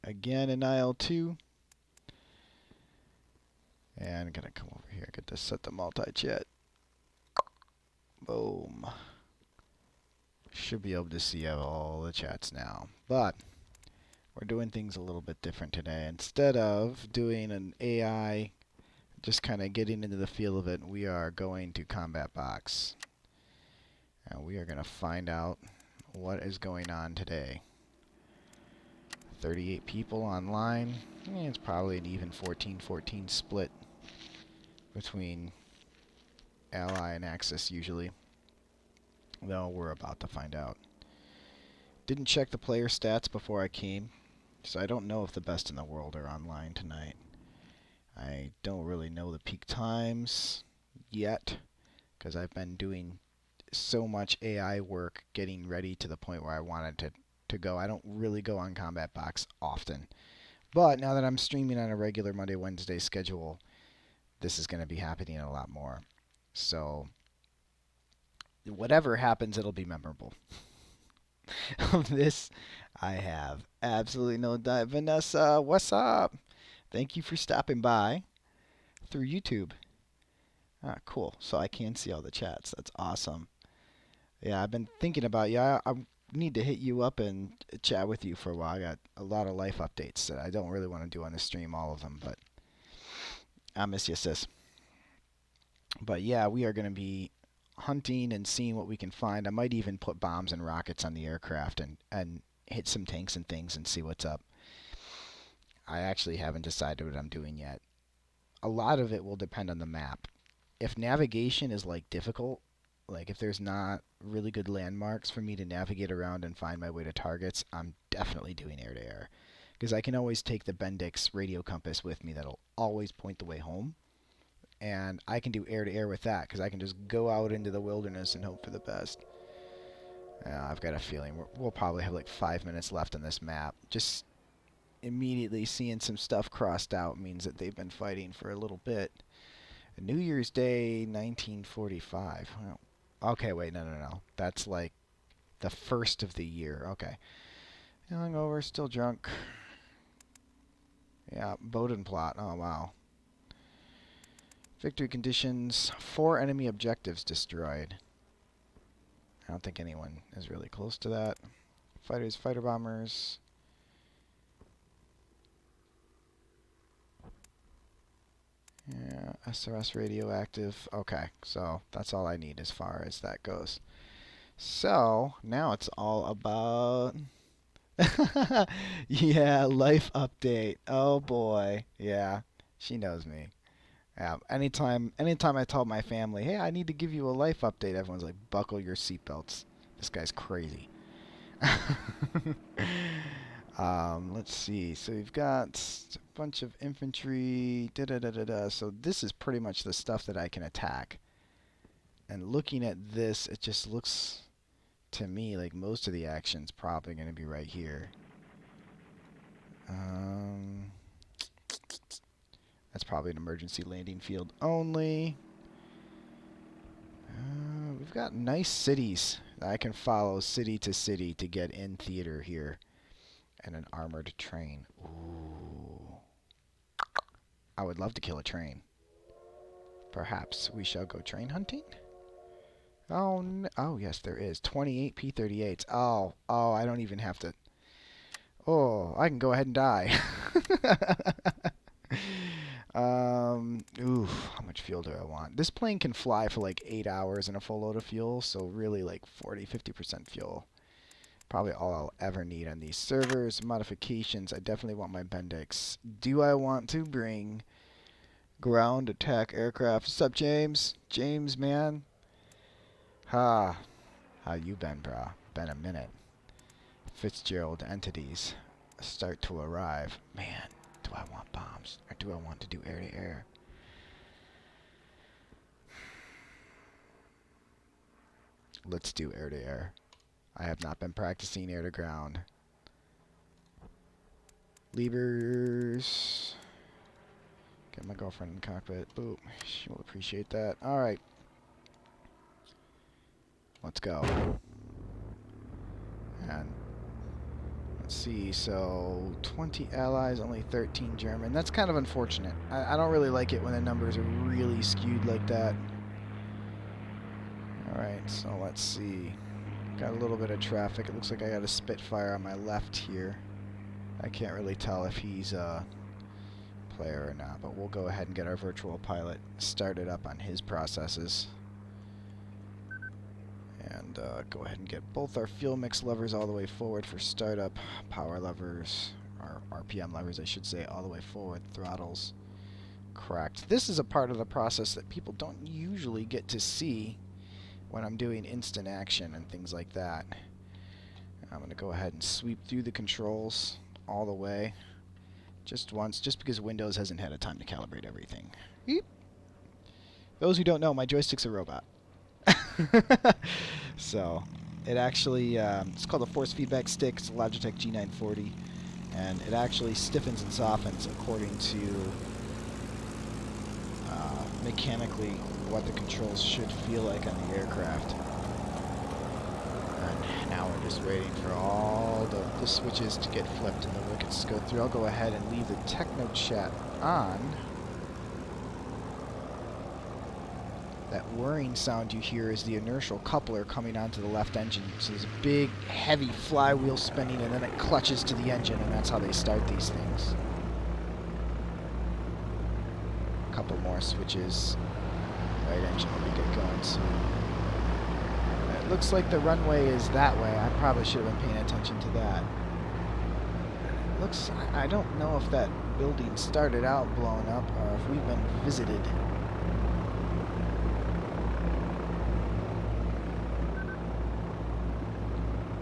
again in IL2. And I'm gonna come over here, get this set to multi-chat. Boom. Should be able to see all the chats now. But we're doing things a little bit different today. Instead of doing an AI, just kind of getting into the feel of it, we are going to CombatBox. And we are going to find out what is going on today. 38 people online. It's probably an even 14-14 split between Ally and Axis usually. Though we're about to find out. Didn't check the player stats before I came, so I don't know if the best in the world are online tonight. I don't really know the peak times yet, because I've been doing so much AI work getting ready to the point where I wanted to go. I don't really go on CombatBox often. But now that I'm streaming on a regular Monday, Wednesday schedule, this is going to be happening a lot more. So whatever happens, it'll be memorable. Of this, I have absolutely no doubt. Vanessa, what's up? Thank you for stopping by through YouTube. Ah, cool. So I can see all the chats. That's awesome. Yeah, I've been thinking about you. I need to hit you up and chat with you for a while. I got a lot of life updates that I don't really want to do on the stream, all of them, but I miss you, sis. But yeah, we are going to be hunting and seeing what we can find. I might even put bombs and rockets on the aircraft and hit some tanks and things and see what's up. I actually haven't decided what I'm doing yet. A lot of it will depend on the map. If navigation is like difficult, like if there's not really good landmarks for me to navigate around and find my way to targets, I'm definitely doing air-to-air. Because I can always take the Bendix radio compass with me that'll always point the way home. And I can do air-to-air with that because I can just go out into the wilderness and hope for the best. I've got a feeling we'll probably have like 5 minutes left on this map. Just immediately seeing some stuff crossed out means that they've been fighting for a little bit. New Year's Day, 1945. Okay, wait, no. That's like the first of the year. Okay. Hungover, still drunk. Yeah, Bowden plot. Oh, wow. Victory conditions. 4 enemy objectives destroyed. I don't think anyone is really close to that. Fighters, fighter bombers. Yeah, SRS radioactive. Okay, so that's all I need as far as that goes. So, now it's all about... Yeah, life update. Oh boy. Yeah, she knows me. Yeah, anytime I tell my family, hey, I need to give you a life update, everyone's like, buckle your seatbelts. This guy's crazy. Let's see. So we've got a bunch of infantry. So this is pretty much the stuff that I can attack. And looking at this, it just looks to me like most of the action's probably going to be right here. That's probably an emergency landing field only. We've got nice cities that I can follow city to city to get in theater here. And an armored train. Ooh. I would love to kill a train. Perhaps we shall go train hunting? Oh, no. Oh yes, there is. 28 P-38s. Oh, I don't even have to... Oh, I can go ahead and die. Ooh, how much fuel do I want? This plane can fly for like 8 hours in a full load of fuel, so really like 40-50% fuel. Probably all I'll ever need on these servers. Modifications, I definitely want my Bendix. Do I want to bring ground attack aircraft? What's up, James? James, man. Ha. How you been, brah? Been a minute. Fitzgerald entities start to arrive. Man, do I want bombs? Or do I want to do air-to-air? Let's do air-to-air. I have not been practicing air-to-ground. Levers. Get my girlfriend in the cockpit. Boop. She will appreciate that. Alright. Let's go. And let's see. So 20 allies, only 13 German. That's kind of unfortunate. I don't really like it when the numbers are really skewed like that. Alright, so let's see. Got a little bit of traffic. It looks like I got a Spitfire on my left here. I can't really tell if he's a player or not, but we'll go ahead and get our virtual pilot started up on his processes. And go ahead and get both our fuel mix levers all the way forward for startup, power levers, or RPM levers I should say, all the way forward, throttles cracked. This is a part of the process that people don't usually get to see when I'm doing instant action and things like that. I'm going to go ahead and sweep through the controls all the way just once, just because Windows hasn't had a time to calibrate everything. Beep. Those who don't know, my joystick's a robot. So it actually, it's called a force feedback stick. It's a Logitech G940, and it actually stiffens and softens according to mechanically what the controls should feel like on the aircraft. And now we're just waiting for all the switches to get flipped and the wickets to go through. I'll go ahead and leave the techno chat on. That whirring sound you hear is the inertial coupler coming onto the left engine. So there's a big, heavy flywheel spinning, and then it clutches to the engine, and that's how they start these things. A couple more switches. Right engine will be good going soon. It looks like the runway is that way. I probably should have been paying attention to that. It looks, I don't know if that building started out blown up or if we've been visited.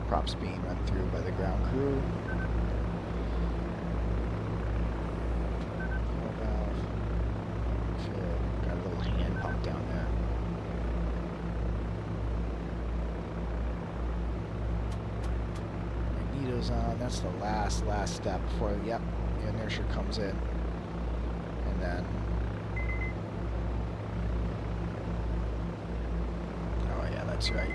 Props being run through by the ground crew. Got a little hand pump down there. Magneto's on. That's the last step before, yep, the inertia comes in. And then, oh yeah, that's right.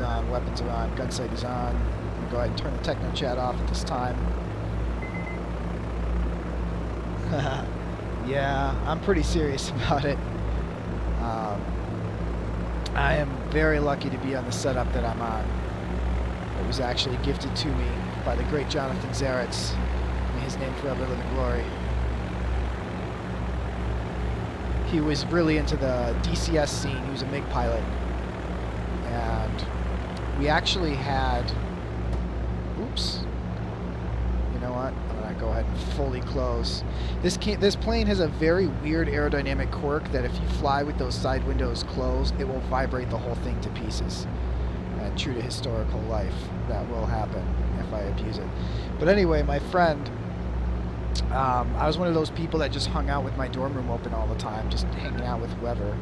On, weapons are on, gun sight is on. I'm going to go ahead and turn the techno chat off at this time. Yeah, I'm pretty serious about it. I am very lucky to be on the setup that I'm on. It was actually gifted to me by the great Jonathan Zaretz. May his name forever live in glory. He was really into the DCS scene. He was a MiG pilot. And we actually had, oops, you know what, I'm going to go ahead and fully close. This plane has a very weird aerodynamic quirk that if you fly with those side windows closed, it will vibrate the whole thing to pieces. And true to historical life, that will happen if I abuse it. But anyway, my friend, I was one of those people that just hung out with my dorm room open all the time, just hanging out with whoever.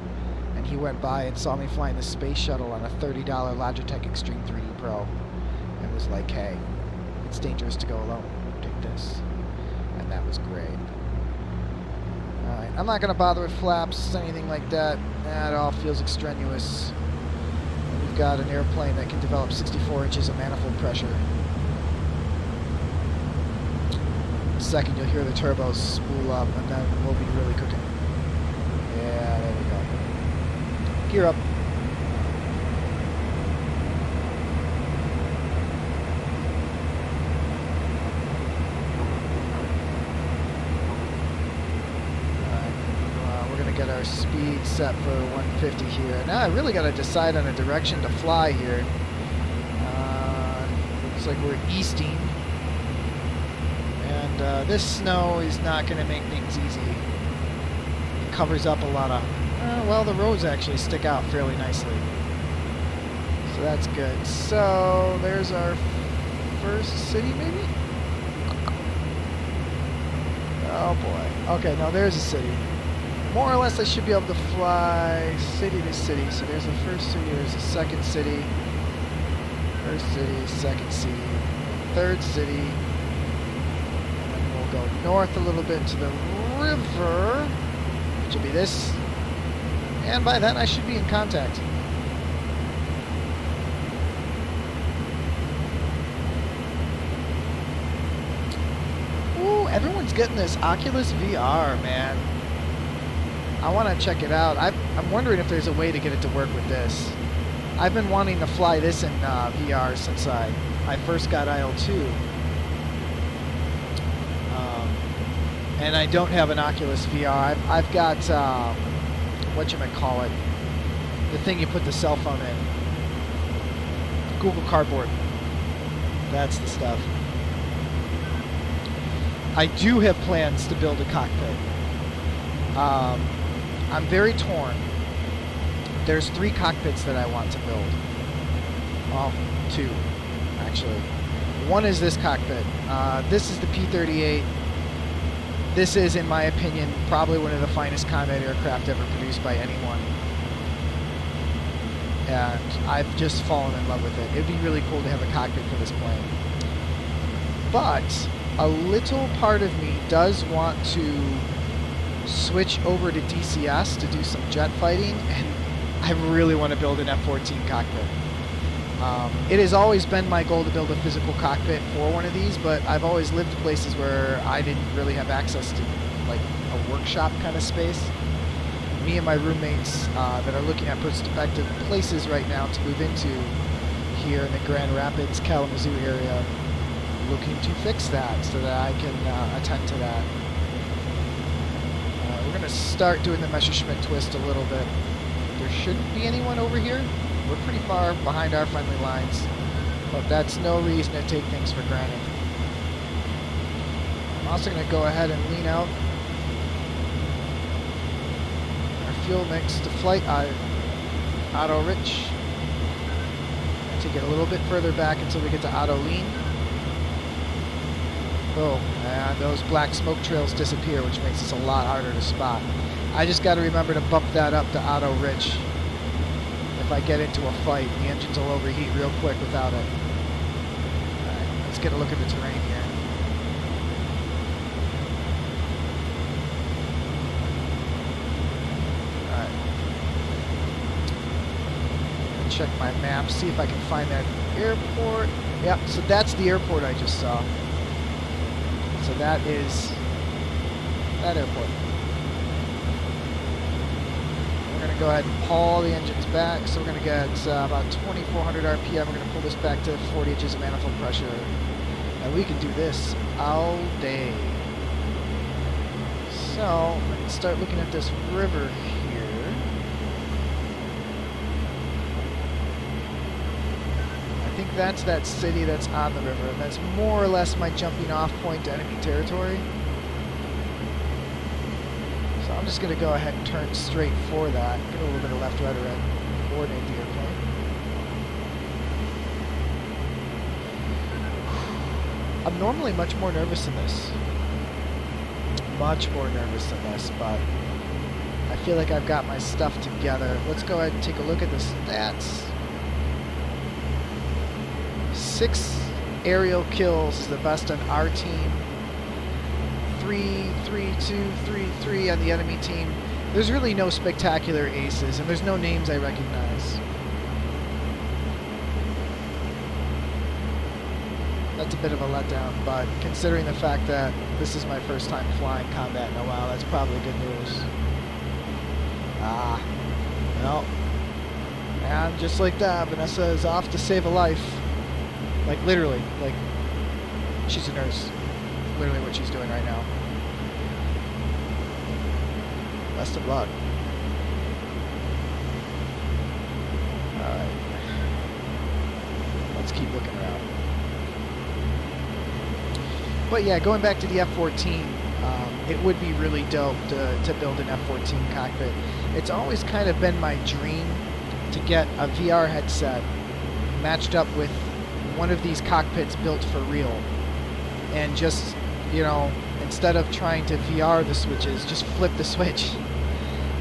And he went by and saw me flying the space shuttle on a $30 Logitech Extreme 3D Pro and was like, hey, it's dangerous to go alone. Take this. And that was great. Alright, I'm not going to bother with flaps, anything like that. That all feels extraneous. We've got an airplane that can develop 64 inches of manifold pressure. In a second, you'll hear the turbos spool up, and then we'll be really cooking. Yeah, there we go. Gear up. We're going to get our speed set for 150 here. Now I really got to decide on a direction to fly here. Looks like we're easting. And this snow is not going to make things easy. It covers up a lot of... well, the roads actually stick out fairly nicely. So that's good. So there's our first city, maybe? Oh boy. Okay, no, there's a city. More or less I should be able to fly city to city. So there's the first city, there's the second city. First city, second city, third city. And then we'll go north a little bit to the river, which will be this. And by then I should be in contact. Ooh, everyone's getting this Oculus VR, man. I want to check it out. I'm wondering if there's a way to get it to work with this. I've been wanting to fly this in VR since I first got IL-2. And I don't have an Oculus VR. I've got, whatchamacallit, the thing you put the cell phone in. Google Cardboard. That's the stuff. I do have plans to build a cockpit. I'm very torn. There's 3 cockpits that I want to build. Well, 2, actually. One is this cockpit. This is the P-38. This is, in my opinion, probably one of the finest combat aircraft ever produced by anyone. And I've just fallen in love with it. It'd be really cool to have a cockpit for this plane. But a little part of me does want to switch over to DCS to do some jet fighting, and I really want to build an F-14 cockpit. It has always been my goal to build a physical cockpit for one of these, but I've always lived in places where I didn't really have access to like a workshop kind of space. Me and my roommates that are looking at prospective places right now to move into here in the Grand Rapids, Kalamazoo area, looking to fix that so that I can attend to that. We're going to start doing the Messerschmitt twist a little bit. There shouldn't be anyone over here. We're pretty far behind our friendly lines, but that's no reason to take things for granted. I'm also going to go ahead and lean out our fuel mix to flight auto rich. Take it a little bit further back until we get to auto lean. Oh, and those black smoke trails disappear, which makes this a lot harder to spot. I just got to remember to bump that up to auto rich. If I get into a fight, the engines will overheat real quick without it. Alright, let's get a look at the terrain here. Alright. Check my map, see if I can find that airport. Yep, so that's the airport I just saw. So that is that airport. We're going to go ahead and pull the engines back. So we're going to get about 2,400 RPM. We're going to pull this back to 40 inches of manifold pressure. And we can do this all day. So let's start looking at this river here. I think that's that city that's on the river. And that's more or less my jumping off point to enemy territory. I'm just going to go ahead and turn straight for that. Get a little bit of left, right, or right. Coordinate the airplane. I'm normally much more nervous than this. Much more nervous than this, but I feel like I've got my stuff together. Let's go ahead and take a look at the stats. 6 aerial kills is the best on our team. 3, 3, 2, 3, 3 on the enemy team. There's really no spectacular aces, and there's no names I recognize. That's a bit of a letdown, but considering the fact that this is my first time flying combat in a while, that's probably good news. Well, and just like that, Vanessa is off to save a life. Like, literally, like, she's a nurse. Literally what she's doing right now. Best of luck. Alright. Let's keep looking around. But yeah, going back to the F-14, it would be really dope to build an F-14 cockpit. It's always kind of been my dream to get a VR headset matched up with one of these cockpits built for real. And just, you know, instead of trying to VR the switches, just flip the switch,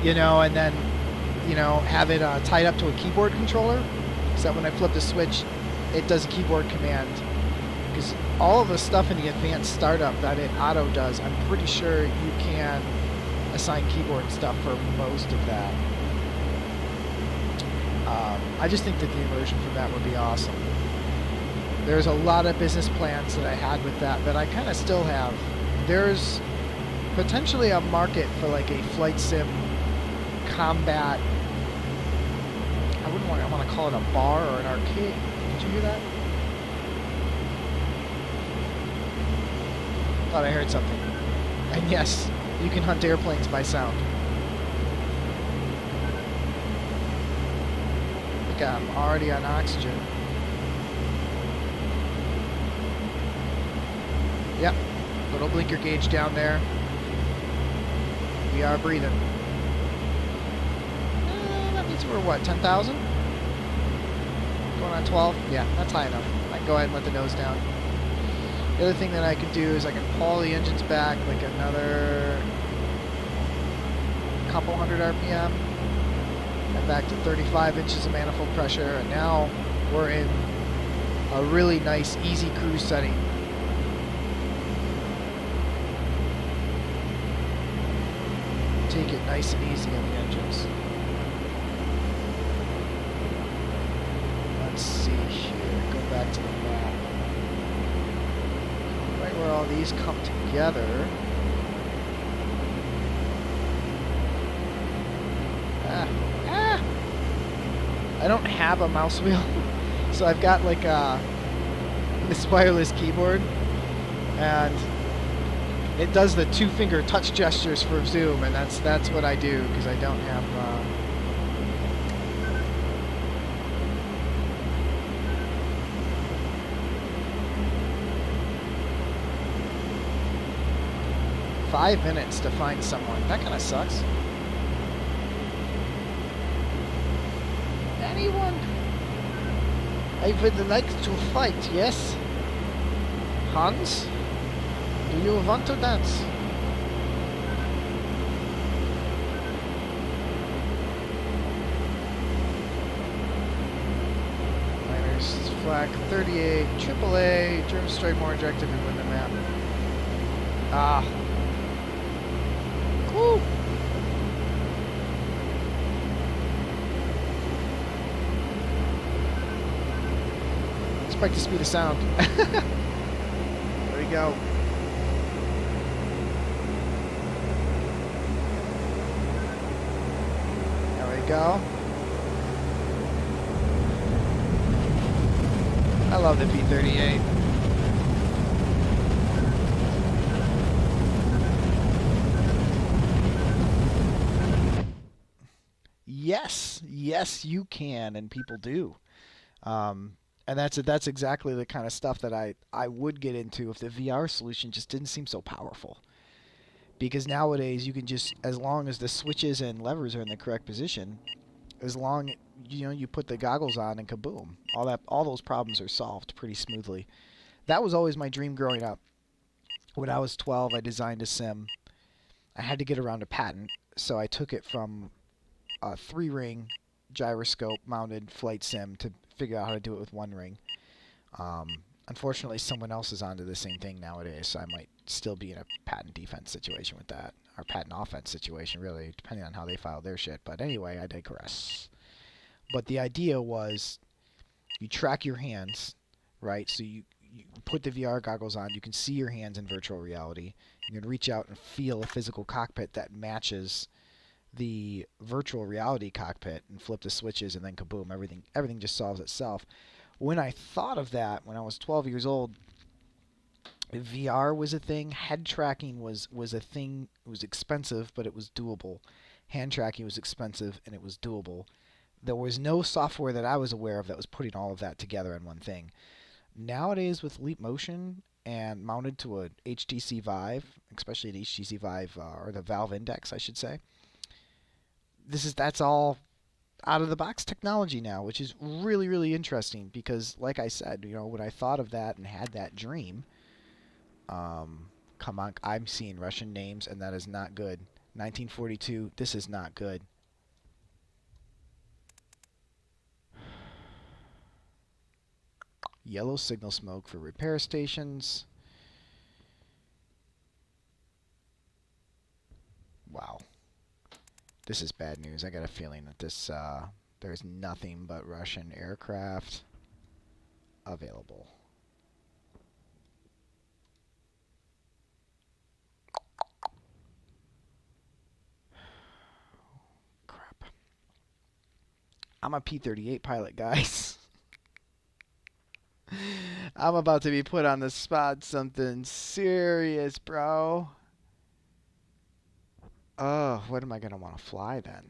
you know, and then, you know, have it tied up to a keyboard controller, so that when I flip the switch, it does a keyboard command. Because all of the stuff in the advanced startup that it auto does, I'm pretty sure you can assign keyboard stuff for most of that. I just think that the immersion from that would be awesome. There's a lot of business plans that I had with that I kind of still have. There's potentially a market for like a flight sim combat. I want to call it a bar or an arcade. Did you hear that? Thought I heard something. And yes, you can hunt airplanes by sound. I think I'm already on oxygen. Yep. Little blinker gauge down there. We are breathing. That means we're what, 10,000? Going on 12? Yeah, that's high enough. I can go ahead and let the nose down. The other thing that I can do is I can pull the engines back like another couple hundred RPM. And back to 35 inches of manifold pressure. And now we're in a really nice, easy cruise setting. Take it nice and easy on the engines. Let's see here. Go back to the map. Right where all these come together. I don't have a mouse wheel, so I've got like this wireless keyboard, and it does the 2-finger touch gestures for zoom, and that's what I do because I don't have. 5 minutes to find someone. That kind of sucks. Anyone? I would like to fight, yes? Hans? Do you want to dance? Miners, flak 38, AAA, German strike more objective and win the map. Ah. Cool. Spike the speed of sound. There we go. There we go. I love the P-38. Yes, you can, and people do. And that's exactly the kind of stuff that I would get into if the VR solution just didn't seem so powerful. Because nowadays you can just, as long as the switches and levers are in the correct position, as long you put the goggles on and kaboom, all those problems are solved pretty smoothly. That was always my dream growing up. When I was 12, I designed a sim. I had to get around a patent, so I took it from a 3-ring gyroscope mounted flight sim to figure out how to do it with 1 ring. Unfortunately, someone else is onto the same thing nowadays, so I might still be in a patent defense situation with that, or patent offense situation, really, depending on how they file their shit. But anyway, I digress. But the idea was you track your hands, right? So you put the VR goggles on, you can see your hands in virtual reality. You can reach out and feel a physical cockpit that matches the virtual reality cockpit and flip the switches, and then kaboom, everything just solves itself. When I thought of that when I was 12 years old, VR was a thing, head tracking was a thing. It was expensive, but it was doable. Hand tracking was expensive, and it was doable. There was no software that I was aware of that was putting all of that together in one thing. Nowadays with Leap Motion and mounted to a HTC Vive, especially an HTC Vive, or the Valve Index, I should say, that's all out of the box technology now, which is really, really interesting because, like I said, when I thought of that and had that dream, come on, I'm seeing Russian names, and that is not good. 1942, this is not good. Yellow signal smoke for repair stations. Wow. This is bad news. I got a feeling that this, there's nothing but Russian aircraft available. Crap. I'm a P-38 pilot, guys. I'm about to be put on the spot. Something serious, bro. Oh, what am I going to want to fly then?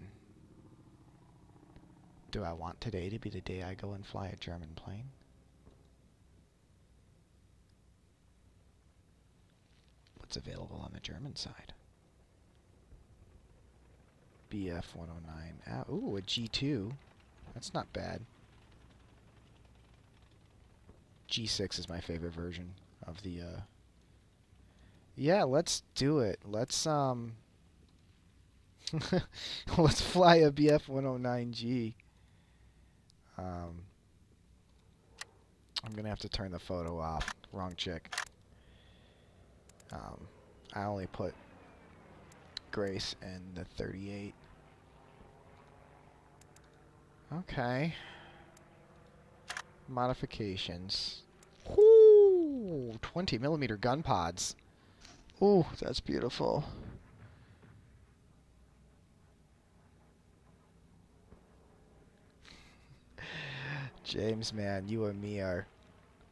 Do I want today to be the day I go and fly a German plane? What's available on the German side? BF-109. Ooh, a G2. That's not bad. G6 is my favorite version of the, Yeah, let's do it. Let's, let's fly a BF-109G. I'm gonna have to turn the photo off. Wrong chick. I only put Grace in the 38. Okay. Modifications. Whoo! 20mm gun pods. Ooh, that's beautiful. James, man, you and me are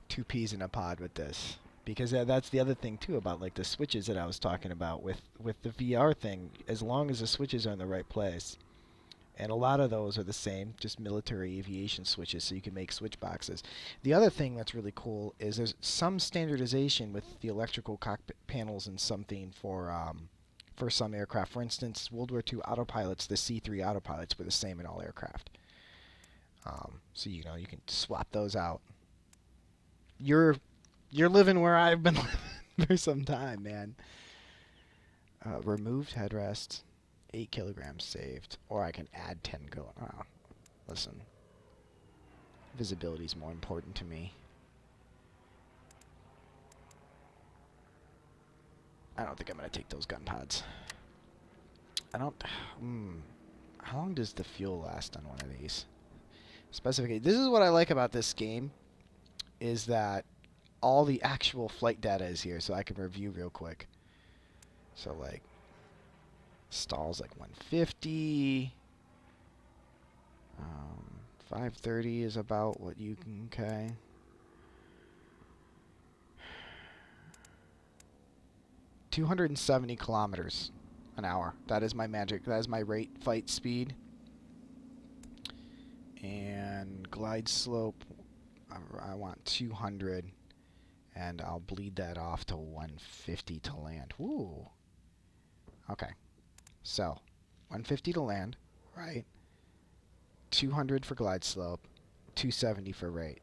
two peas in a pod with this. Because that's the other thing, too, about like the switches that I was talking about with the VR thing. As long as the switches are in the right place. And a lot of those are the same, just military aviation switches, so you can make switch boxes. The other thing that's really cool is there's some standardization with the electrical cockpit panels and something for some aircraft. For instance, World War II autopilots, the C3 autopilots, were the same in all aircraft. So you know you can swap those out. You're living where I've been living for some time, man. Removed headrest. 8 kilograms saved, or I can add 10 kilograms. Listen, visibility is more important to me. I don't think I'm going to take those gun pods. I don't... How long does the fuel last on one of these? Specification. This is what I like about this game, is that all the actual flight data is here, so I can review real quick. So, like, stalls like 150. 530 is about what you can, okay. .270 kilometers an hour. That is my magic. That is my rate fight speed. And glide slope, I want 200. And I'll bleed that off to 150 to land. Woo. Okay. So, 150 to land, right? 200 for glide slope, 270 for rate.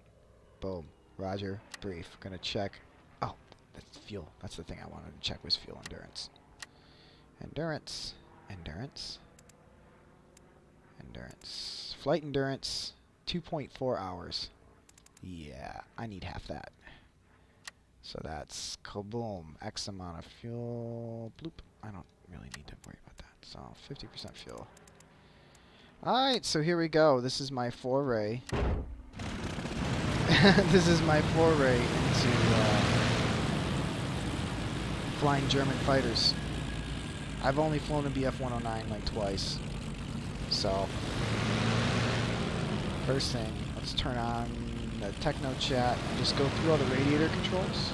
Boom. Roger. Brief. Gonna check. Oh, that's fuel. That's the thing I wanted to check was fuel endurance. Endurance. Endurance. Endurance. Flight endurance, 2.4 hours. Yeah, I need half that. So that's kaboom. X amount of fuel. Bloop. I don't really need to worry about that. So 50% fuel. Alright, so here we go. This is my foray. This is my foray into flying German fighters. I've only flown a BF-109 like twice. So, first thing, let's turn on the techno chat and just go through all the radiator controls.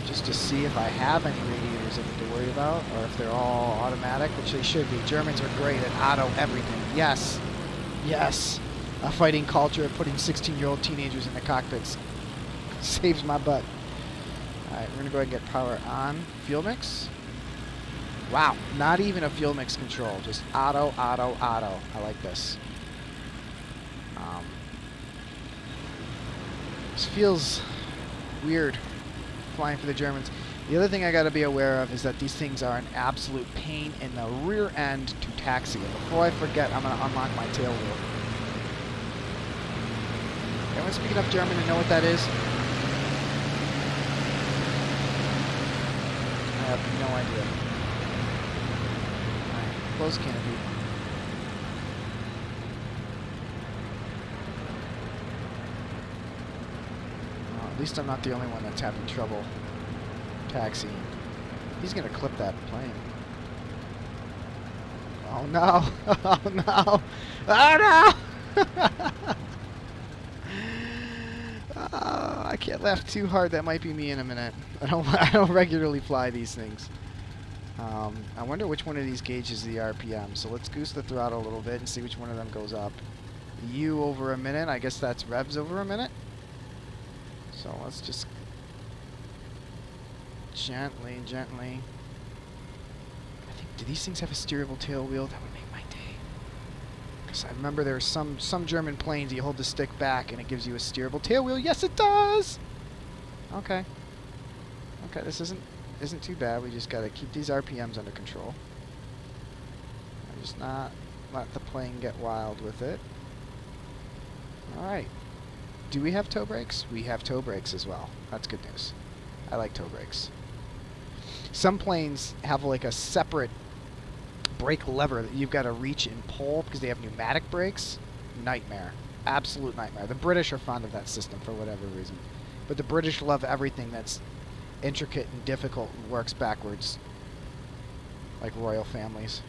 Just to see if I have any radiators I need to worry about, or if they're all automatic, which they should be. Germans are great at auto everything. Yes. Yes. A fighting culture of putting 16-year-old teenagers in the cockpits saves my butt. Alright, we're going to go ahead and get power on. Fuel mix. Wow. Not even a fuel mix control. Just auto, auto, auto. I like this. This feels weird. Flying for the Germans. The other thing I got to be aware of is that these things are an absolute pain in the rear end to taxi. And before I forget, I'm going to unlock my tail wheel. Anyone speak enough German to know what that is? I have no idea. Alright, close canopy. Well, at least I'm not the only one that's having trouble taxiing. He's gonna clip that plane. Oh no! Oh no! Oh no! Oh, I can't laugh too hard. That might be me in a minute. I don't regularly fly these things. I wonder which one of these gauges the RPM. So let's goose the throttle a little bit and see which one of them goes up. U over a minute. I guess that's revs over a minute. So let's just gently. I think, do these things have a steerable tail wheel? That would make my day. Because I remember there are some German planes, you hold the stick back and it gives you a steerable tail wheel. Yes, it does! Okay. Okay, this isn't too bad. We just got to keep these RPMs under control. And just not let the plane get wild with it. Alright. Do we have toe brakes? We have toe brakes as well. That's good news. I like toe brakes. Some planes have like a separate brake lever that you've got to reach and pull because they have pneumatic brakes. Nightmare. Absolute nightmare. The British are fond of that system for whatever reason. But the British love everything that's intricate and difficult and works backwards. Like royal families.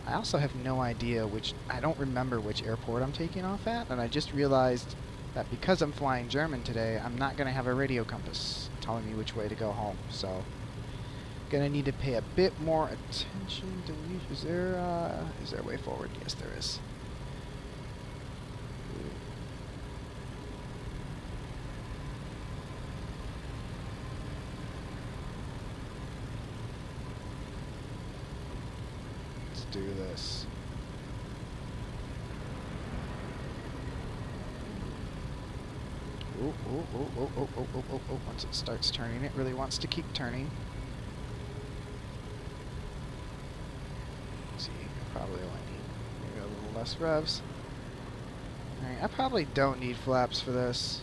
I also have no idea I don't remember which airport I'm taking off at, and I just realized that because I'm flying German today, I'm not going to have a radio compass telling me which way to go home. So, going to need to pay a bit more attention to is there a way forward? Yes, there is. Let's do this. Oh. Once it starts turning, it really wants to keep turning. Let's see, I probably only need maybe a little less revs. Alright, I probably don't need flaps for this.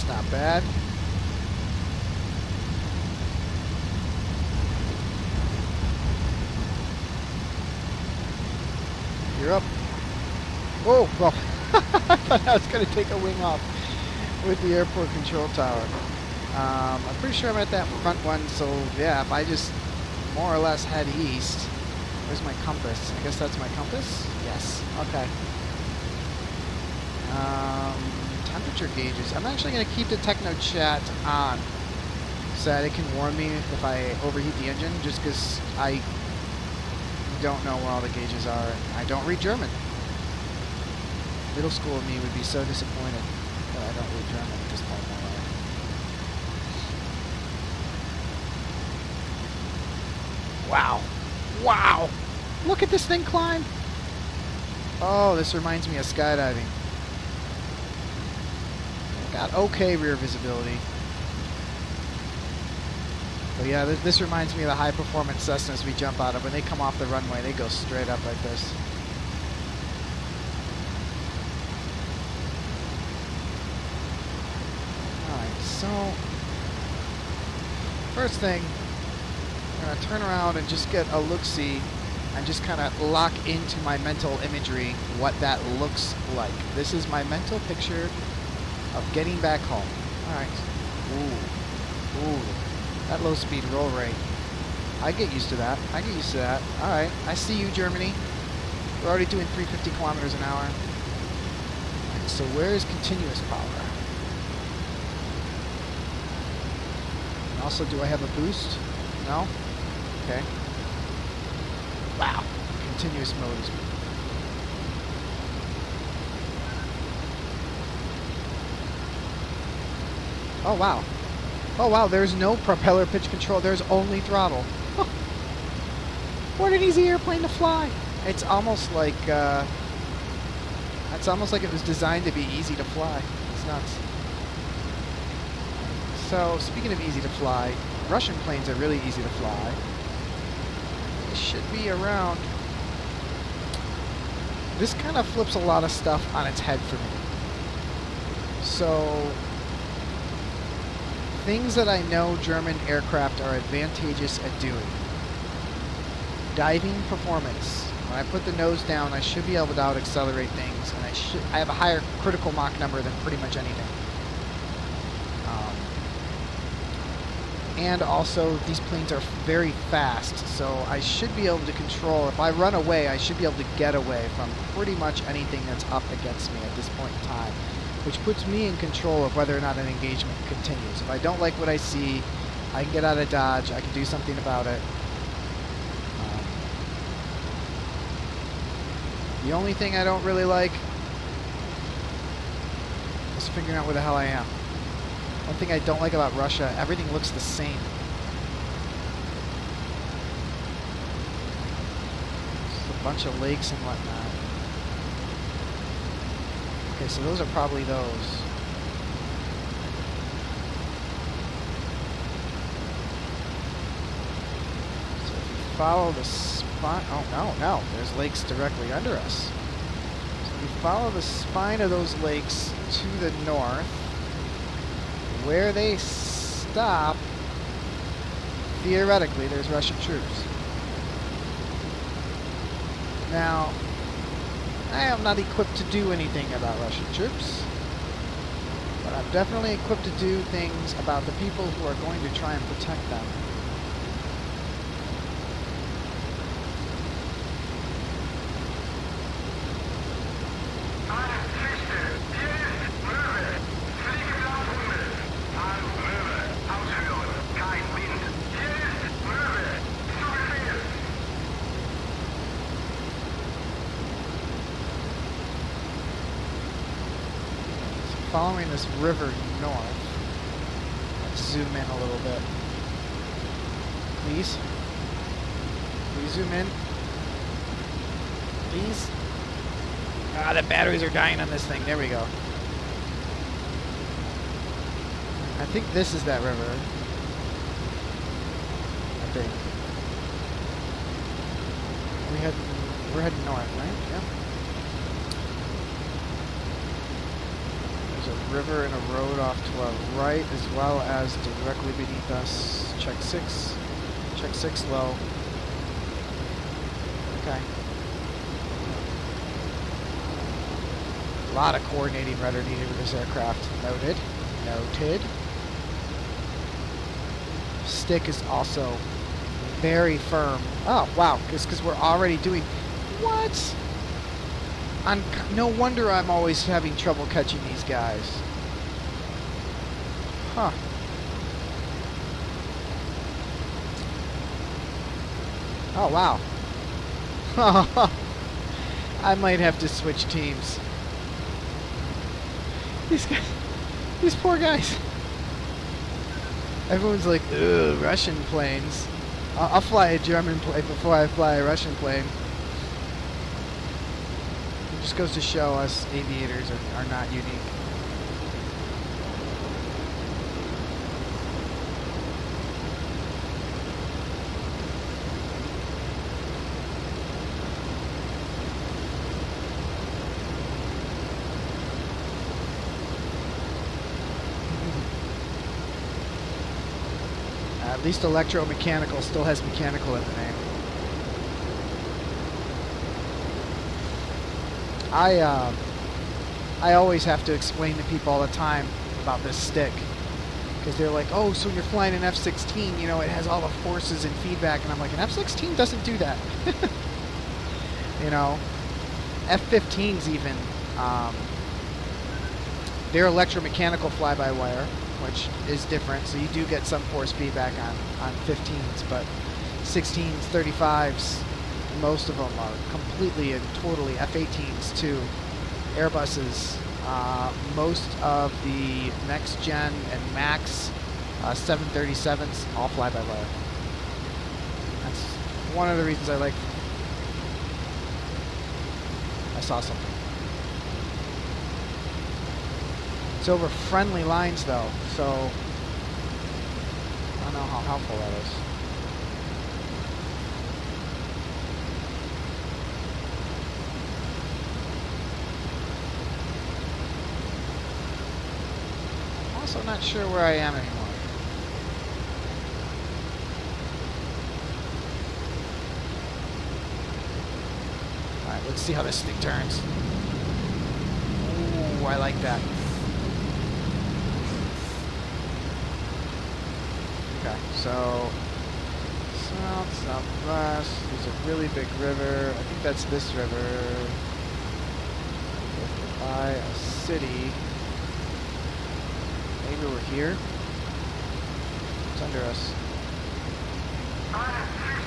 Not bad. You're up. Oh, well, I thought I was going to take a wing off with the airport control tower. I'm pretty sure I'm at that front one, so yeah, if I just more or less head east. Where's my compass? I guess that's my compass? Yes. Okay. Temperature gauges. I'm actually going to keep the techno chat on so that it can warn me if I overheat the engine, just because I don't know where all the gauges are. I don't read German. Middle school of me would be so disappointed that I don't read German at this point in my life. Wow. Wow! Look at this thing climb! Oh, this reminds me of skydiving. Got okay rear visibility. But yeah, this reminds me of the high performance Cessnas we jump out of. When they come off the runway, they go straight up like this. Alright, so first thing, I'm going to turn around and just get a look-see and just kind of lock into my mental imagery what that looks like. This is my mental picture of getting back home. Alright. Ooh. That low speed roll rate. I get used to that. Alright. I see you, Germany. We're already doing 350 kilometers an hour. Right, so where is continuous power? And also, do I have a boost? No? Okay. Wow. Continuous mode is Oh, wow. Oh, wow, there's no propeller pitch control. There's only throttle. What an easy airplane to fly. It's almost like, it was designed to be easy to fly. It's nuts. So, speaking of easy to fly, Russian planes are really easy to fly. They should be around. This kind of flips a lot of stuff on its head for me. So, things that I know German aircraft are advantageous at doing. Diving performance. When I put the nose down, I should be able to out-accelerate things, and I have a higher critical Mach number than pretty much anything. And also, these planes are very fast, so I should be able to control. If I run away, I should be able to get away from pretty much anything that's up against me at this point in time, which puts me in control of whether or not an engagement continues. If I don't like what I see, I can get out of dodge. I can do something about it. The only thing I don't really like is figuring out where the hell I am. One thing I don't like about Russia, everything looks the same. Just a bunch of lakes and whatnot. Okay, so those are probably those. So if you follow the spine, oh no, there's lakes directly under us. So if you follow the spine of those lakes to the north, where they stop, theoretically, there's Russian troops. Now, I am not equipped to do anything about Russian troops, but I'm definitely equipped to do things about the people who are going to try and protect them. Following this river north. Let's zoom in a little bit. Please. Please zoom in. Please. Ah, the batteries are dying on this thing. There we go. I think this is that river. I think. We're heading north, right? Yep. There's a river and a road off to our right, as well as directly beneath us. Check 6. Check 6 low. Okay. A lot of coordinating rudder needed with this aircraft. Noted. Noted. Stick is also very firm. Oh, wow. Because we're already doing... What? No wonder I'm always having trouble catching these guys. Huh. Oh, wow. I might have to switch teams. These guys, these poor guys. Everyone's like, ugh, Russian planes. I'll fly a German plane before I fly a Russian plane. It just goes to show us aviators are not unique. At least electromechanical still has mechanical in the name. I always have to explain to people all the time about this stick, because they're like, oh, so you're flying an F-16, you know, it has all the forces and feedback, and I'm like, an F-16 doesn't do that. You know, F-15s even, they're electromechanical fly-by-wire, which is different, so you do get some force feedback on 15s, but 16s, 35s, most of them are completely and totally, F-18s too, Airbuses, Most of the next gen and max 737s all fly by wire. That's one of the reasons I like. I saw something. It's over friendly lines though, so I don't know how helpful that is. I'm also not sure where I am anymore. Alright, let's see how this thing turns. Ooh, I like that. Okay, so south, southwest, there's a really big river. I think that's this river. By a city. Maybe we're here. It's under us.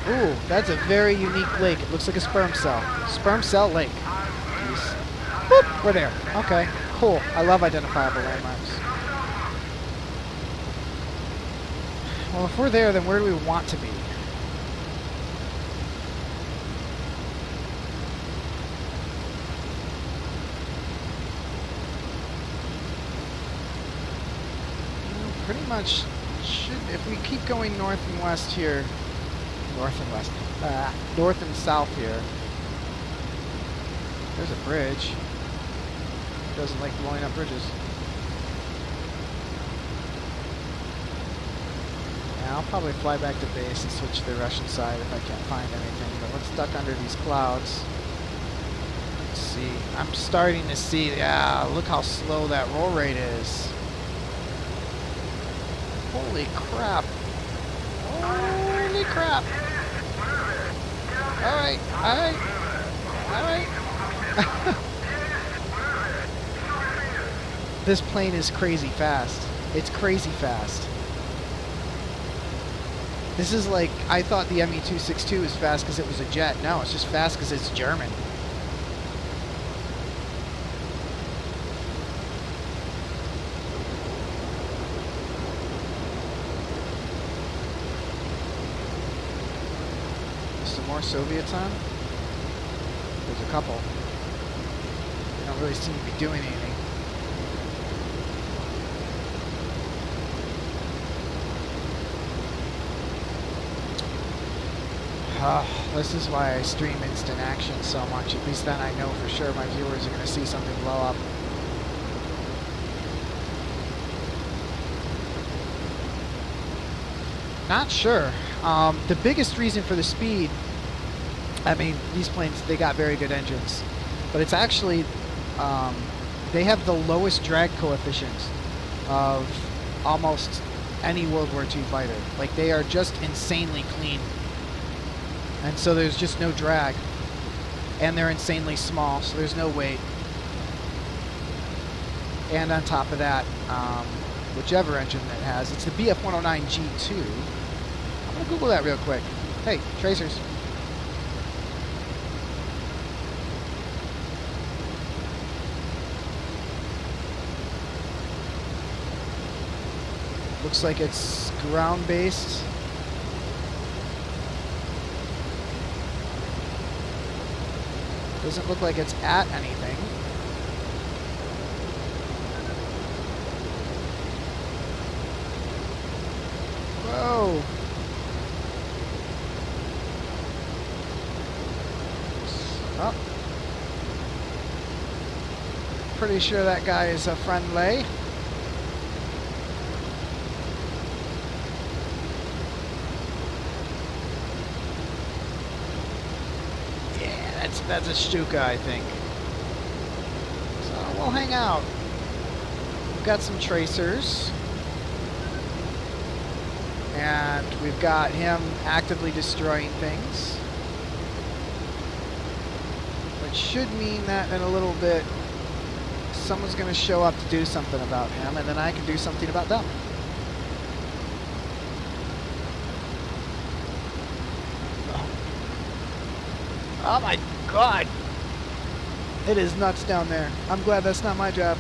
Ooh, that's a very unique lake. It looks like a sperm cell. Sperm cell lake. Jeez. Boop, we're there. Okay, cool. I love identifiable landmarks. Well, if we're there, then where do we want to be? Pretty much should, if we keep going north and west here, north and west, north and south here, there's a bridge. Doesn't like blowing up bridges. Yeah, I'll probably fly back to base and switch to the Russian side if I can't find anything, but let's duck under these clouds. Let's see, I'm starting to see, yeah, look how slow that roll rate is. Holy crap. Holy crap. Alright, alright, alright. This plane is crazy fast. It's crazy fast. This is like, I thought the ME-262 was fast because it was a jet. No, it's just fast because it's German. More Soviets on? There's a couple. They don't really seem to be doing anything. This is why I stream instant action so much. At least then I know for sure my viewers are going to see something blow up. Not sure. The biggest reason for the speed, I mean, these planes, they got very good engines, but it's actually, they have the lowest drag coefficient of almost any World War II fighter. Like, they are just insanely clean. And so there's just no drag. And they're insanely small, so there's no weight. And on top of that, whichever engine it has, it's the BF-109G2. I'm going to Google that real quick. Hey, tracers. Looks like it's ground-based. Doesn't look like it's at anything. Whoa. Oh. Pretty sure that guy is a friendly. That's a Stuka, I think. So we'll hang out. We've got some tracers. And we've got him actively destroying things. Which should mean that in a little bit, someone's going to show up to do something about him, and then I can do something about them. Oh my God! It is nuts down there. I'm glad that's not my job.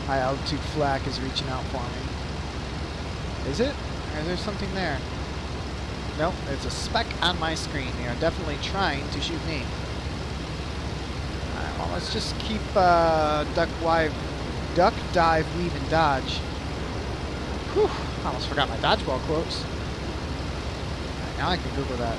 High altitude flak is reaching out for me. Is it? Or is there something there? Nope, there's a speck on my screen. They are definitely trying to shoot me. Alright, well, let's just keep duck, dive, weave, and dodge. Whew, I almost forgot my dodgeball quotes. Alright, now I can Google that.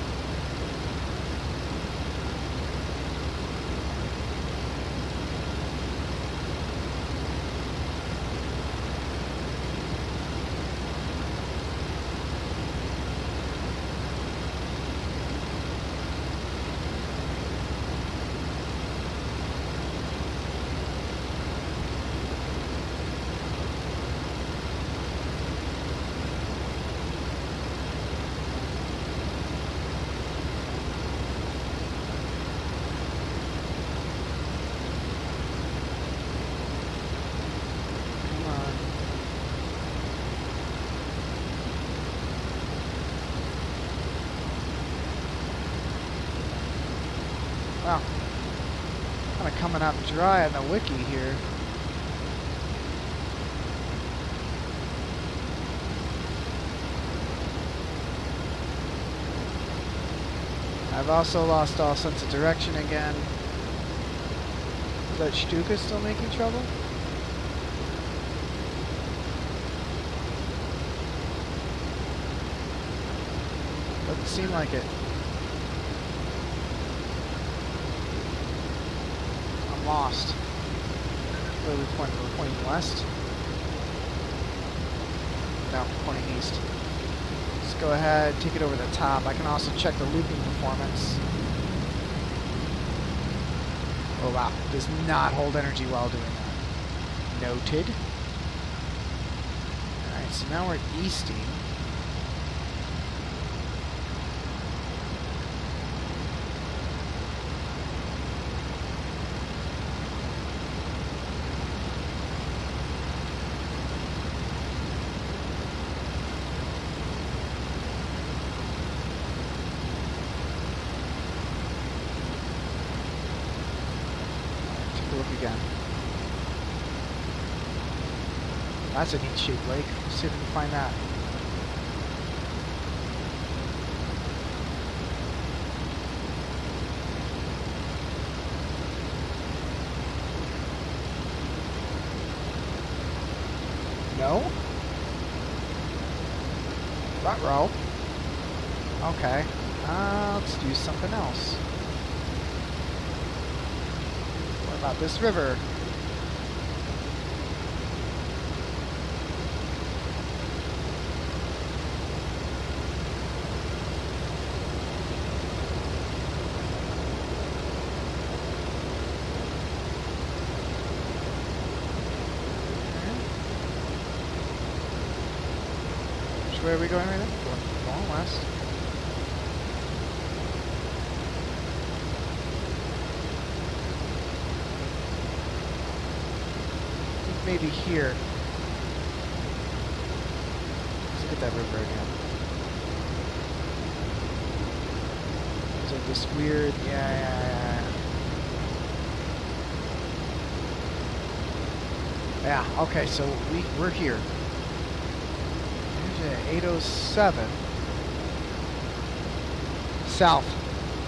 Wow. Kind of coming out dry on the wiki here. I've also lost all sense of direction again. Is that Stuka still making trouble? Doesn't seem like it. Lost. Where are we pointing? We're pointing west. No, pointing east. Let's go ahead, take it over the top. I can also check the looping performance. Oh wow, does not hold energy while doing that. Noted. Alright, so now we're easting. Look again. That's a neat shaped lake. Let's see if we can find that. No? Ruh-roh. Okay. Let's do something else. About this river. Which way are we going right now? Going west. Maybe here. Let's look at that river again. It's like this weird, yeah, okay, so we're here. Here's an 807. South.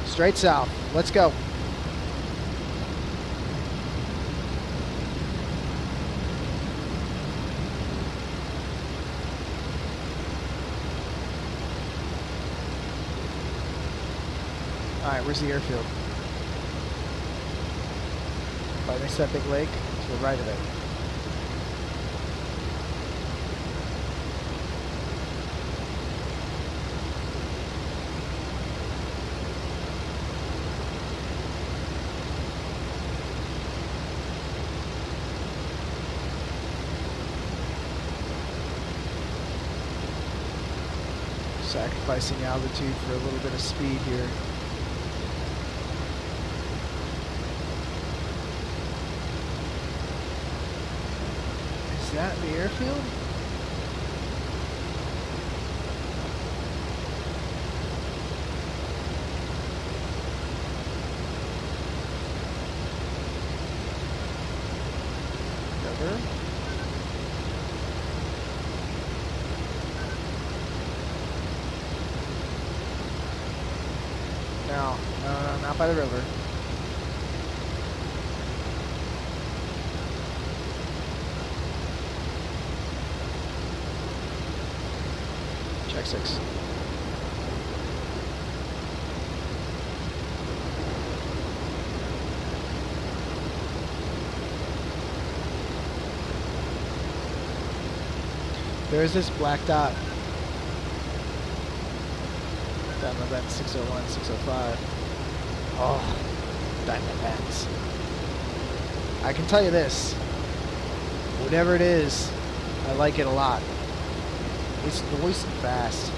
Straight south. Let's go. Alright, where's the airfield? Right next to that big lake, to the right of it. Sacrificing altitude for a little bit of speed here. Is that the airfield? River? No, not by the river. Check 6. There's this black dot. Diamondback 601, 605. Oh, Diamondbacks. I can tell you this. Whatever it is, I like it a lot. It's noisy and fast.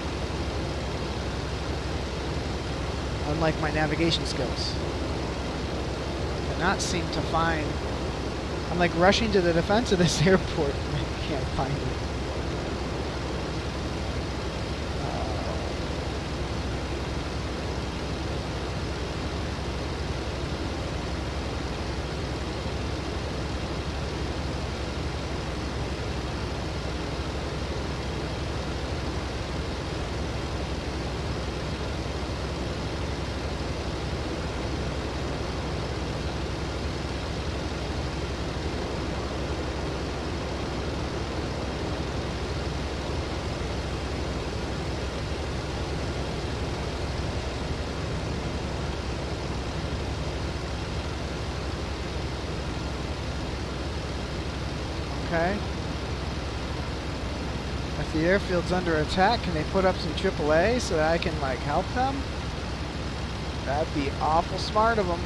Unlike my navigation skills. I cannot seem to find... I'm like rushing to the defense of this airport and I can't find it. Okay. If the airfield's under attack, can they put up some AAA so that I can, like, help them? That'd be awful smart of them.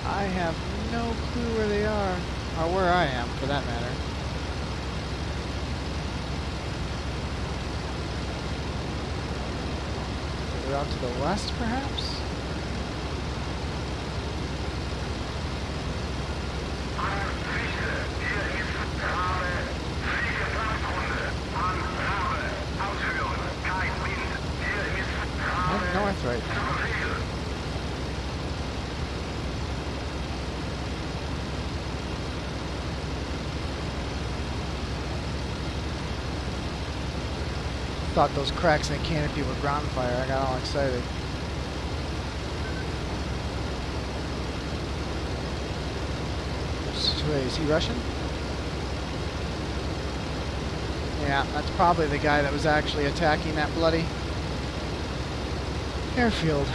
I have no clue where they are, or where I am, for that matter. They're out to the west, perhaps? I'm north right now. Thought those cracks in the canopy were ground fire. I got all excited. Is he Russian? Yeah, that's probably the guy that was actually attacking that bloody airfield.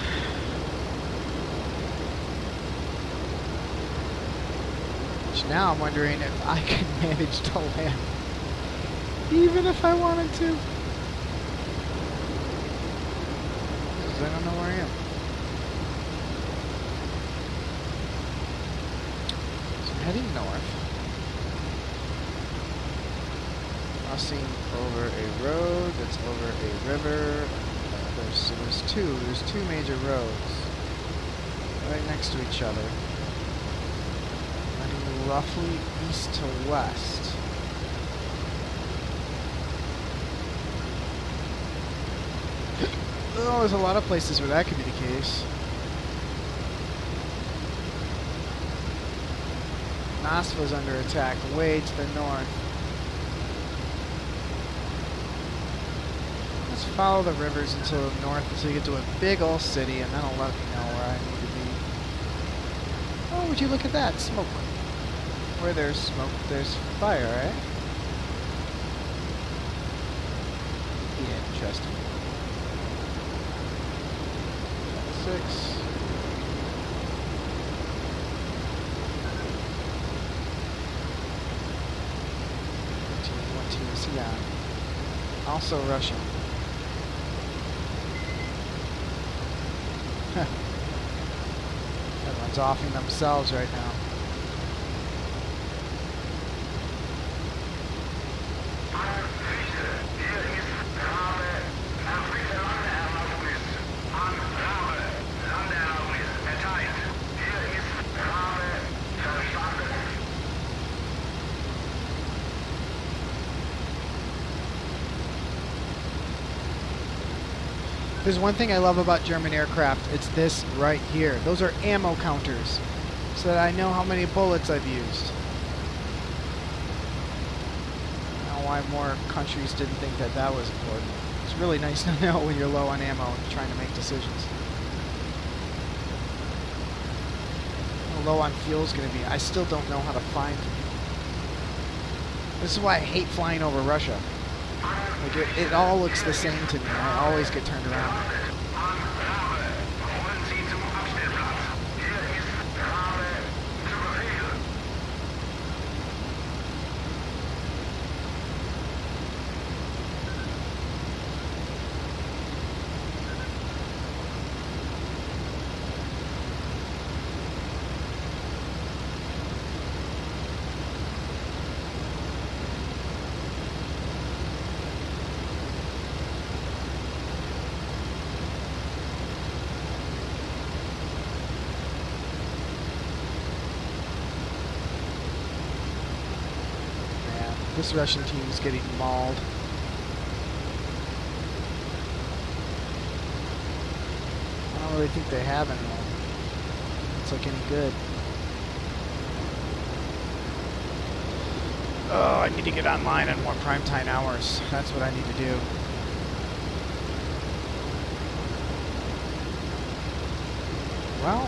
Which now I'm wondering if I can manage to land. Even if I wanted to. Because I don't know where I am. So I'm heading north. Crossing over a road that's over a river. There's two major roads right next to each other, running roughly east to west. Oh, there's a lot of places where that could be the case. Nasva's under attack way to the north. Follow the rivers until the north until you get to a big old city, and that'll let me know where I need to be. Oh, would you look at that? Smoke. Where there's smoke, there's fire, eh? Interesting. 6. Yeah. Also Russian. Everyone's offing themselves right now. There's one thing I love about German aircraft. It's this right here. Those are ammo counters, so that I know how many bullets I've used. I don't know why more countries didn't think that that was important. It's really nice to know when you're low on ammo and trying to make decisions. How low on fuel is going to be. I still don't know how to find. This is why I hate flying over Russia. Like it all looks the same to me. I always get turned around. This Russian team is getting mauled. I don't really think they have anyone. It's like any good. Oh, I need to get online on more primetime hours. That's what I need to do. Well,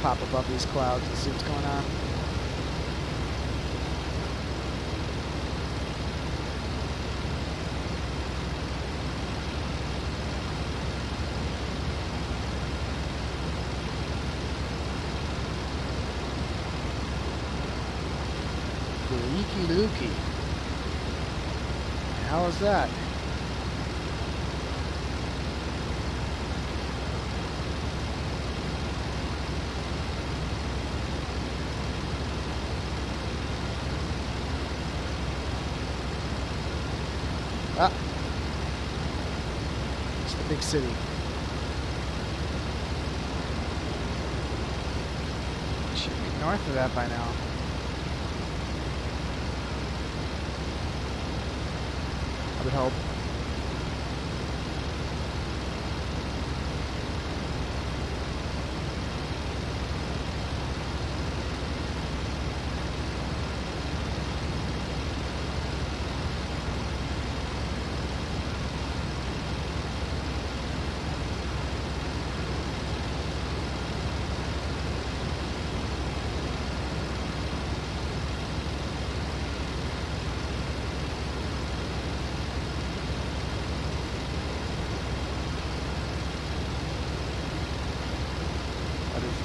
pop above these clouds and see what's going on. Leaky looky. How is that? Ah, it's the big city. Should be north of that by now. I would hope.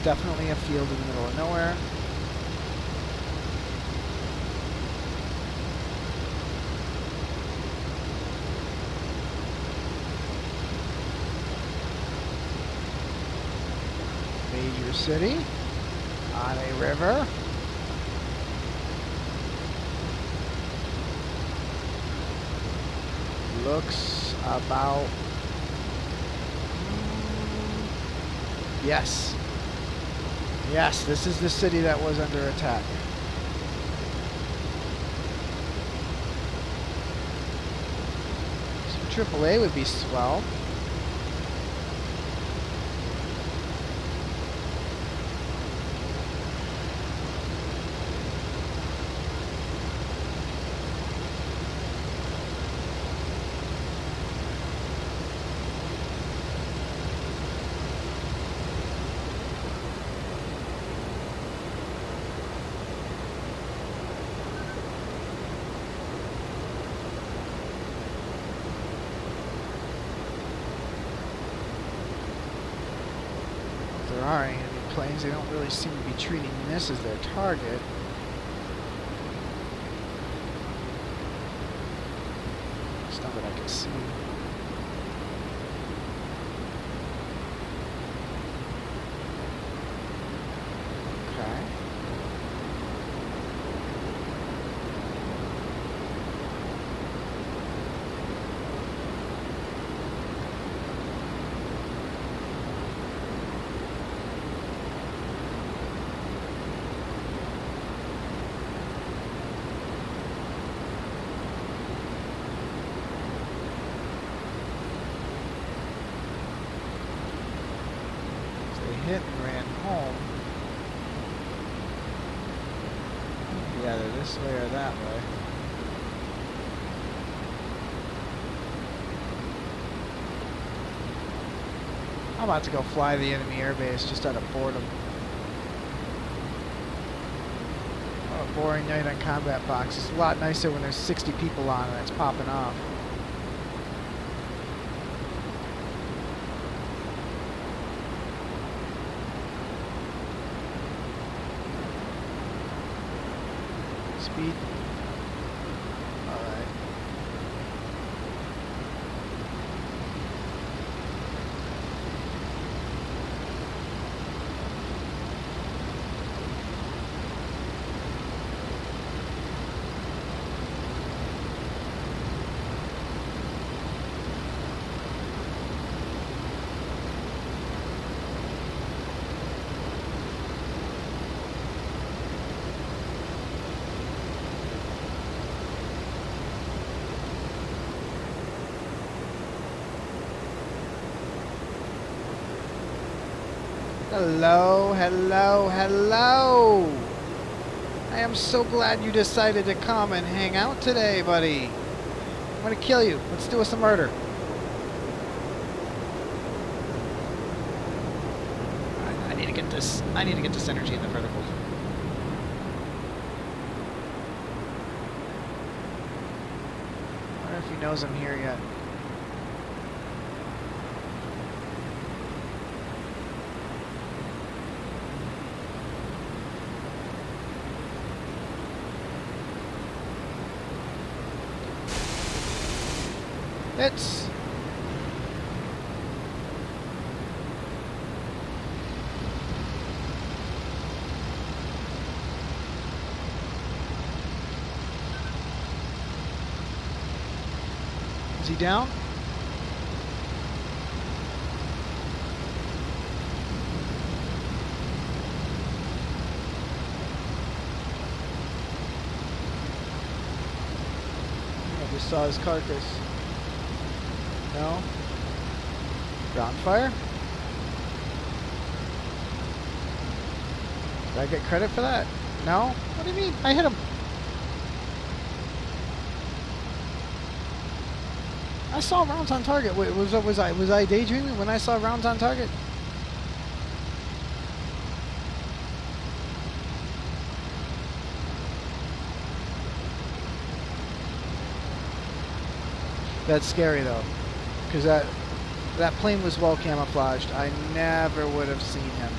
Definitely a field in the middle of nowhere. Major city on a river. Looks about... Yes. Yes, this is the city that was under attack. Some AAA would be swell. There are enemy planes. They don't really seem to be treating this as their target. It's not that I can see. Okay. hit and ran home. Yeah, they're this way or that way. I'm about to go fly the enemy airbase just out of boredom. What a boring night on CombatBox. It's a lot nicer when there's 60 people on and it's popping off. Speed. Alright. Hello, hello, hello! I am so glad you decided to come and hang out today, buddy. I'm gonna kill you. Let's do some murder. I need to get this. I need to get this energy in the vertical. I wonder if he knows I'm here yet. It's... Is he down? I just saw his carcass. No? Ground fire? Did I get credit for that? No? What do you mean? I hit him. I saw rounds on target. Wait, was I daydreaming when I saw rounds on target? That's scary though. Because that plane was well camouflaged. I never would have seen him.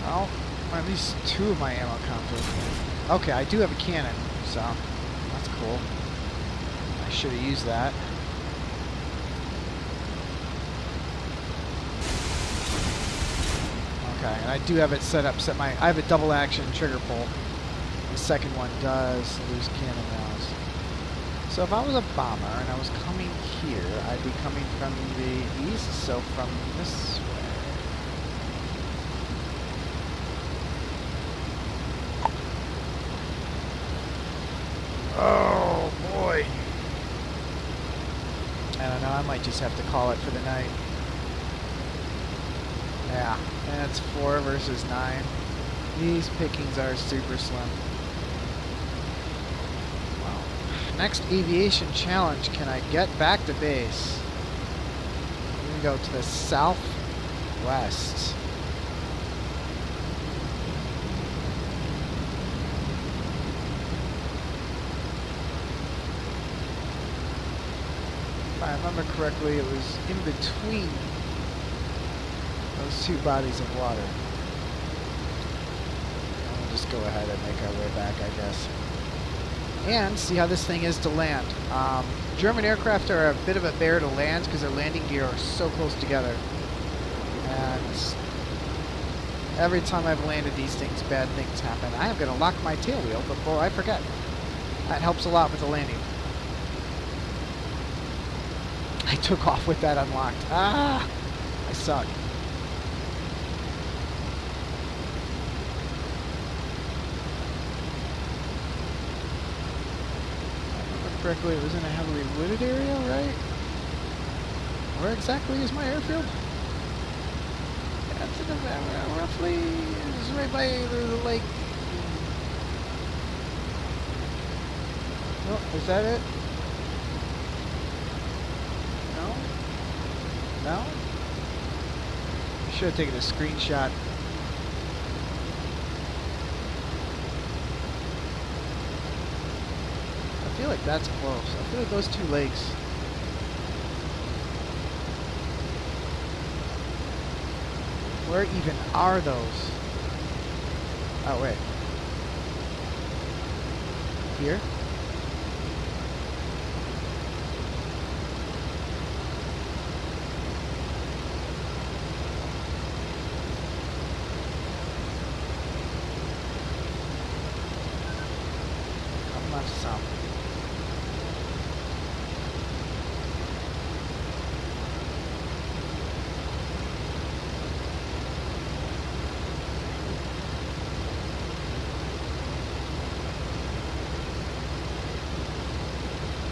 Well, at least 2 of my ammo counted. Okay, I do have a cannon, so that's cool. I should have used that. Okay, and I do have it set up. I have a double action trigger pull. The second one does lose cannon rounds. So if I was a bomber and I was coming here, I'd be coming from the east, so from this way. Oh boy. I don't know, I might just have to call it for the night. Yeah, and it's 4 versus 9. These pickings are super slim. Well, next aviation challenge, can I get back to base? I'm gonna go to the southwest. If I remember correctly, it was in between those 2 bodies of water. We'll just go ahead and make our way back, I guess. And see how this thing is to land. German aircraft are a bit of a bear to land because their landing gear are so close together. And every time I've landed these things, bad things happen. I am going to lock my tail wheel before I forget. That helps a lot with the landing. I took off with that unlocked. Ah! I suck. correctly, it was in a heavily wooded area, right? Where exactly is my airfield? That's in the, roughly, it's right by the lake. Oh, is that it? No? No? I should have taken a screenshot. I feel like that's close. I feel like those two lakes. Where even are those? Oh, wait. Here? Come left some.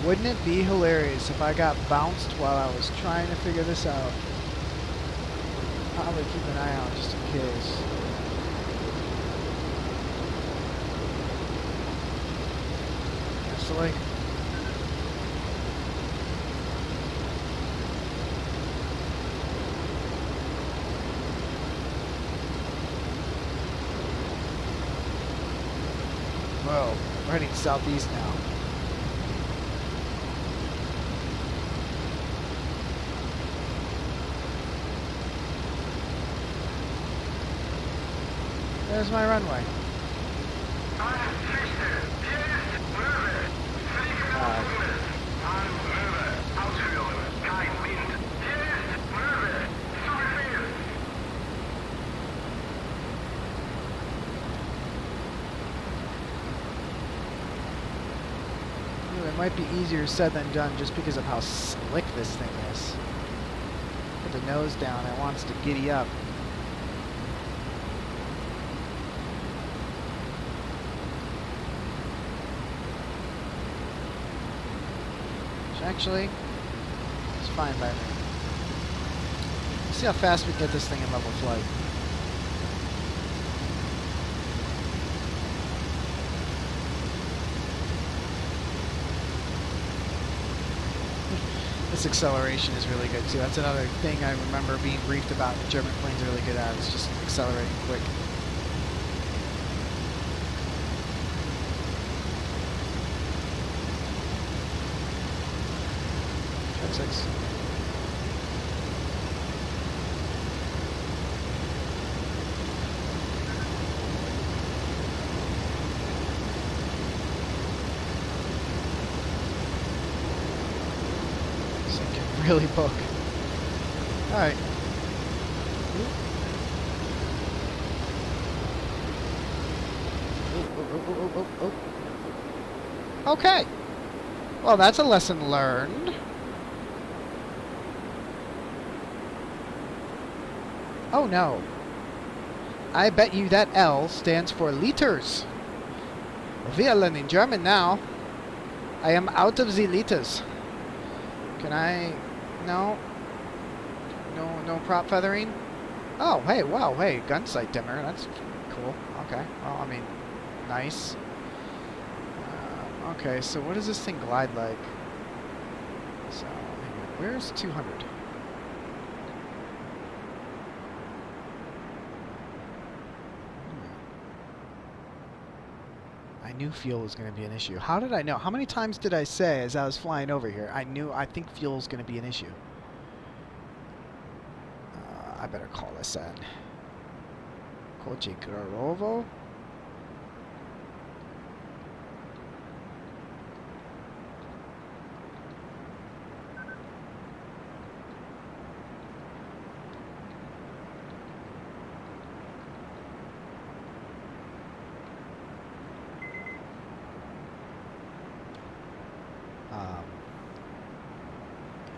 Wouldn't it be hilarious if I got bounced while I was trying to figure this out? Probably keep an eye out just in case. That's the lake. Whoa, we're heading southeast now. There's my runway. It might be easier said than done just because of how slick this thing is. Put the nose down, it wants to giddy up. Actually, it's fine by me. Let's see how fast we can get this thing in level flight. This acceleration is really good too. That's another thing I remember being briefed about. The German planes are really good at. It's just accelerating quick. Check 6. Really book. Alright. Okay. Well, that's a lesson learned. Oh no. I bet you that L stands for liters. We are learning German now. I am out of the liters. Can I... No. No prop feathering? Oh, hey, wow, hey, gun sight dimmer. That's cool. Okay. Well, I mean, nice. Okay, so what does this thing glide like? So, where's 200? I knew fuel was going to be an issue. How did I know? How many times did I say as I was flying over here, I think fuel is going to be an issue. I better call this in. Koche Grorovo.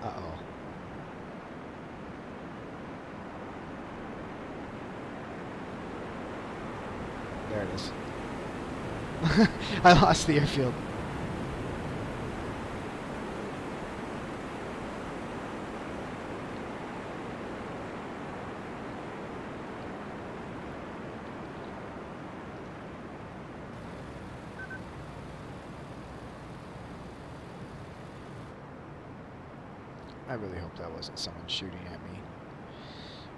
Uh-oh. There it is. I lost the airfield. I really hope that wasn't someone shooting at me.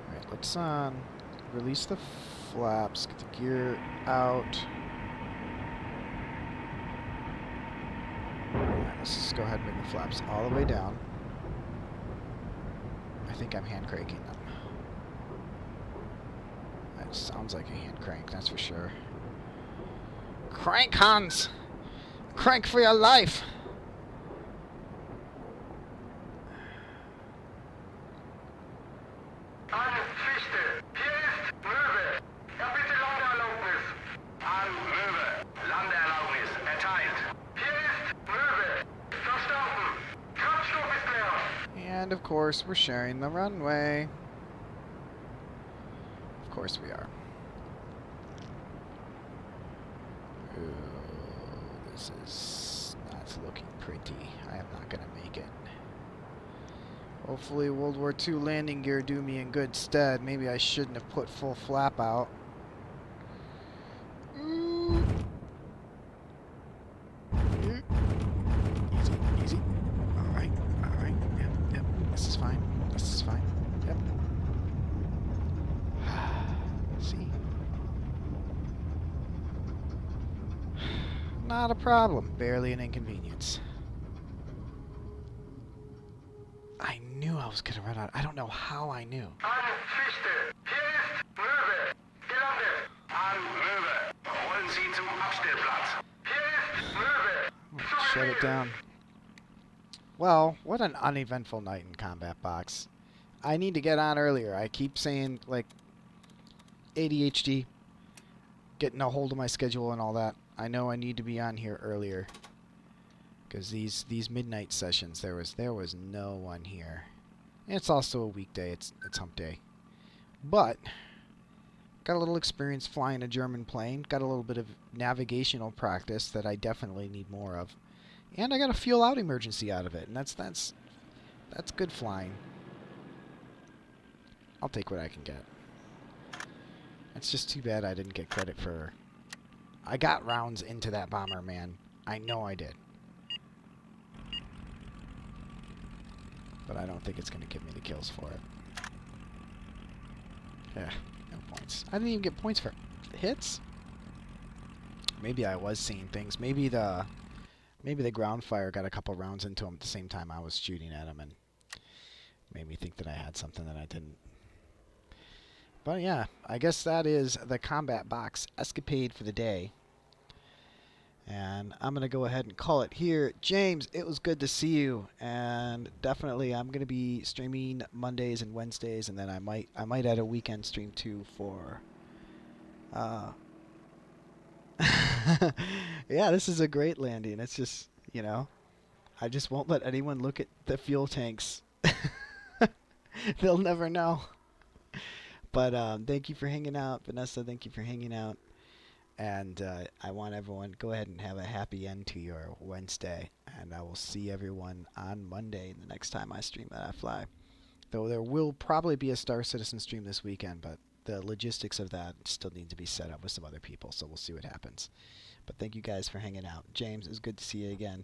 Alright, let's release the flaps, get the gear out. Alright, let's just go ahead and bring the flaps all the way down. I think I'm hand cranking them. That sounds like a hand crank, that's for sure. Crank, Hans! Crank for your life! And of course, we're sharing the runway. Of course we are. Ooh, this is not looking pretty. I am not going to make it. Hopefully World War II landing gear do me in good stead. Maybe I shouldn't have put full flap out. Easy, easy. Alright, alright. Yep, yep. This is fine. This is fine. Yep. See? Not a problem. Barely an inconvenience. I knew I was going to run out. I don't know how I knew. Shut it down. Well, what an uneventful night in CombatBox. I need to get on earlier. I keep saying, like, ADHD, getting a hold of my schedule and all that. I know I need to be on here earlier. Because these midnight sessions, there was no one here. And it's also a weekday. It's hump day. But got a little experience flying a German plane. Got a little bit of navigational practice that I definitely need more of. And I got a fuel out emergency out of it, and that's good flying. I'll take what I can get. It's just too bad I didn't get credit for. I got rounds into that bomber, man. I know I did. But I don't think it's going to give me the kills for it. Yeah, no points. I didn't even get points for hits. Maybe I was seeing things. Maybe the ground fire got a couple rounds into him at the same time I was shooting at him and made me think that I had something that I didn't. But yeah, I guess that is the CombatBox escapade for the day. And I'm going to go ahead and call it here. James, it was good to see you. And definitely I'm going to be streaming Mondays and Wednesdays, and then I might add a weekend stream too for yeah, this is a great landing. It's just, you know, I just won't let anyone look at the fuel tanks. They'll never know. But thank you for hanging out. Vanessa, thank you for hanging out. And I want everyone, go ahead and have a happy end to your Wednesday. And I will see everyone on Monday, the next time I stream that I fly. Though there will probably be a Star Citizen stream this weekend, but the logistics of that still need to be set up with some other people. So we'll see what happens. But thank you guys for hanging out. James, it was good to see you again.